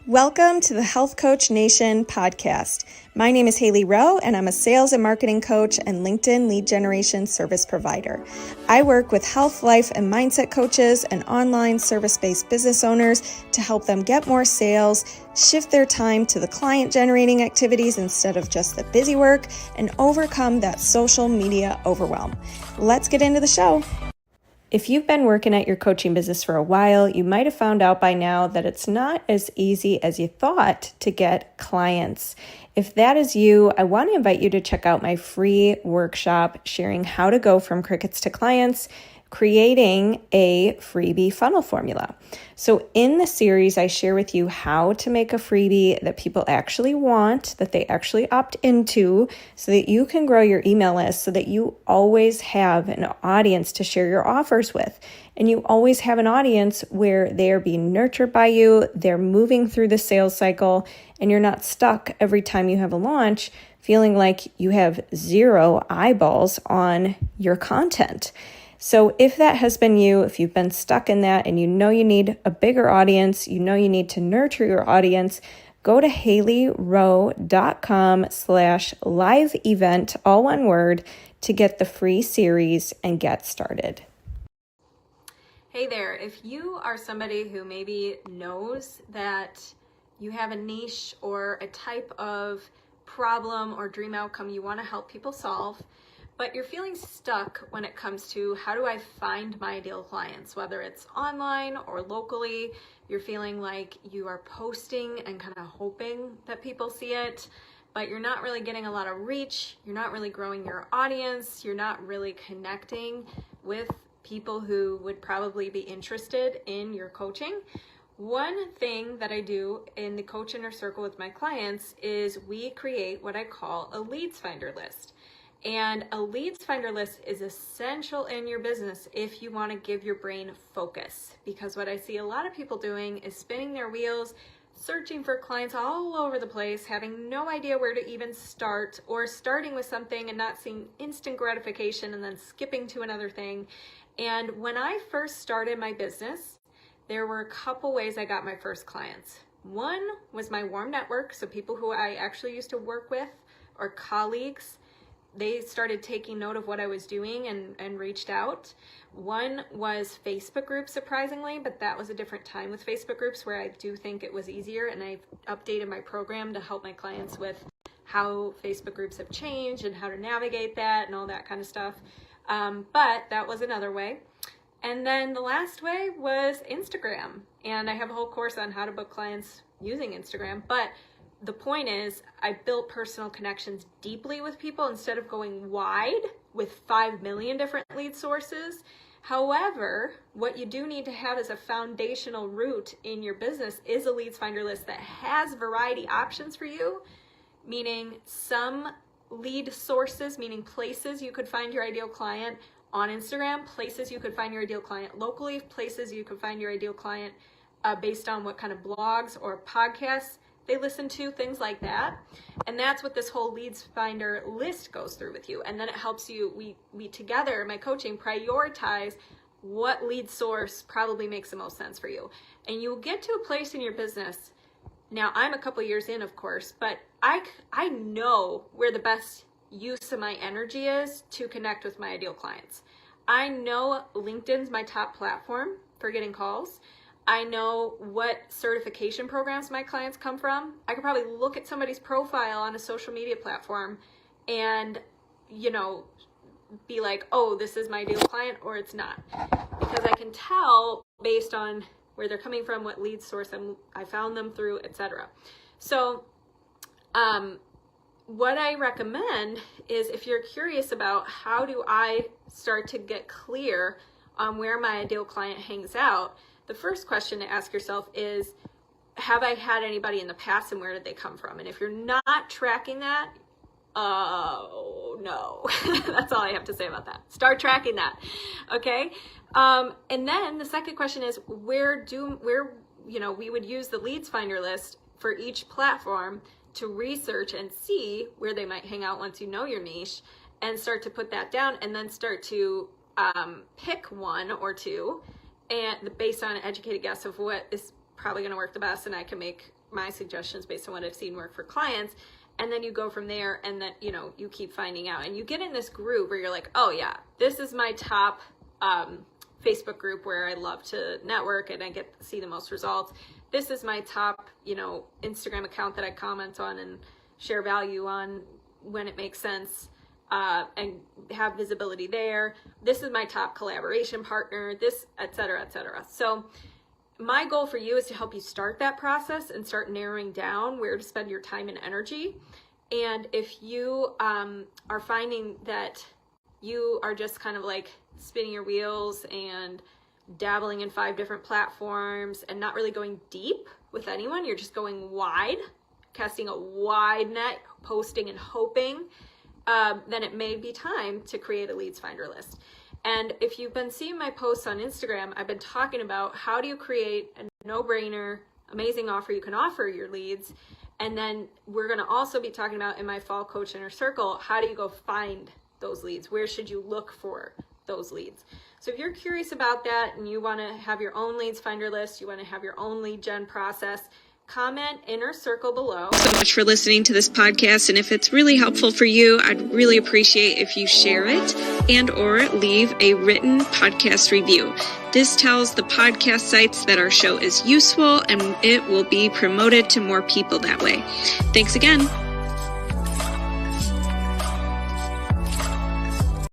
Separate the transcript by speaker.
Speaker 1: Welcome to the Health Coach Nation podcast. My name is Hailey Rowe, and I'm a sales and marketing coach and LinkedIn lead generation service provider. I work with health, life, and mindset coaches and online service-based business owners to help them get more sales, shift their time to the client-generating activities instead of just the busy work, and overcome that social media overwhelm. Let's get into the show. If you've been working at your coaching business for a while, you might have found out by now that it's not as easy as you thought to get clients. If that is you, I want to invite you to check out my free workshop sharing how to go from crickets to clients, creating a freebie funnel formula. So in the series, I share with you how to make a freebie that people actually want, that they actually opt into, so that you can grow your email list, so that you always have an audience to share your offers with. And you always have an audience where they are being nurtured by you, they're moving through the sales cycle, and you're not stuck every time you have a launch feeling like you have zero eyeballs on your content. So if that has been you, if you've been stuck in that and you know you need a bigger audience, you know you need to nurture your audience, go to haileyrowe.com/live event, all one word, to get the free series and get started.
Speaker 2: Hey there, if you are somebody who maybe knows that you have a niche or a type of problem or dream outcome you want to help people solve, but you're feeling stuck when it comes to how do I find my ideal clients, whether it's online or locally, you're feeling like you are posting and kind of hoping that people see it, but you're not really getting a lot of reach, you're not really growing your audience, you're not really connecting with people who would probably be interested in your coaching. One thing that I do in the Coach Inner Circle with my clients is we create what I call a leads finder list. And a leads finder list is essential in your business if you want to give your brain focus. Because what I see a lot of people doing is spinning their wheels, searching for clients all over the place, having no idea where to even start, or starting with something and not seeing instant gratification and then skipping to another thing. And when I first started my business, there were a couple ways I got my first clients. One was my warm network, so people who I actually used to work with or colleagues. They started taking note of what I was doing and reached out. One was Facebook groups, surprisingly, but that was a different time with Facebook groups where I do think it was easier, and I've updated my program to help my clients with how Facebook groups have changed and how to navigate that and all that kind of stuff. But that was another way. And then the last way was Instagram. And I have a whole course on how to book clients using Instagram. But the point is, I built personal connections deeply with people instead of going wide with 5 million different lead sources. However, what you do need to have as a foundational root in your business is a leads finder list that has variety options for you, meaning some lead sources, meaning places you could find your ideal client on Instagram, places you could find your ideal client locally, places you could find your ideal client based on what kind of blogs or podcasts they listen to, things like that. And that's what this whole leads finder list goes through with you. And then it helps you, we together, my coaching, prioritize what lead source probably makes the most sense for you. And you'll get to a place in your business. Now, I'm a couple years in, of course, but I know where the best use of my energy is to connect with my ideal clients. I know LinkedIn's my top platform for getting calls. I know what certification programs my clients come from. I could probably look at somebody's profile on a social media platform and, be like, oh, this is my ideal client, or it's not. Because I can tell based on where they're coming from, what lead source I found them through, etc. So, what I recommend is, if you're curious about how do I start to get clear on where my ideal client hangs out, the first question to ask yourself is, have I had anybody in the past and where did they come from? And if you're not tracking that, oh no, that's all I have to say about that. Start tracking that, okay? And then the second question is, where we would use the leads finder list for each platform to research and see where they might hang out once you know your niche, and start to put that down, and then start to pick one or two and based on an educated guess of what is probably going to work the best, and I can make my suggestions based on what I've seen work for clients. And then you go from there, and then, you keep finding out, and you get in this groove where you're like, oh yeah, this is my top Facebook group where I love to network and I get to see the most results. This is my top, Instagram account that I comment on and share value on when it makes sense, and have visibility there. This is my top collaboration partner, this, et cetera, et cetera. So my goal for you is to help you start that process and start narrowing down where to spend your time and energy. And if you are finding that you are just kind of like spinning your wheels and dabbling in 5 different platforms and not really going deep with anyone, you're just going wide, casting a wide net, posting and hoping, then it may be time to create a leads finder list. And if you've been seeing my posts on Instagram, I've been talking about how do you create a no-brainer, amazing offer you can offer your leads. And then we're going to also be talking about in my Fall Coach Inner Circle, how do you go find those leads? Where should you look for those leads? So if you're curious about that and you want to have your own leads finder list, you want to have your own lead gen process, comment Inner Circle below.
Speaker 1: So much for listening to this podcast, and if it's really helpful for you, I'd really appreciate if you share it and or leave a written podcast review. This tells the podcast sites that our show is useful and it will be promoted to more people that way. Thanks again.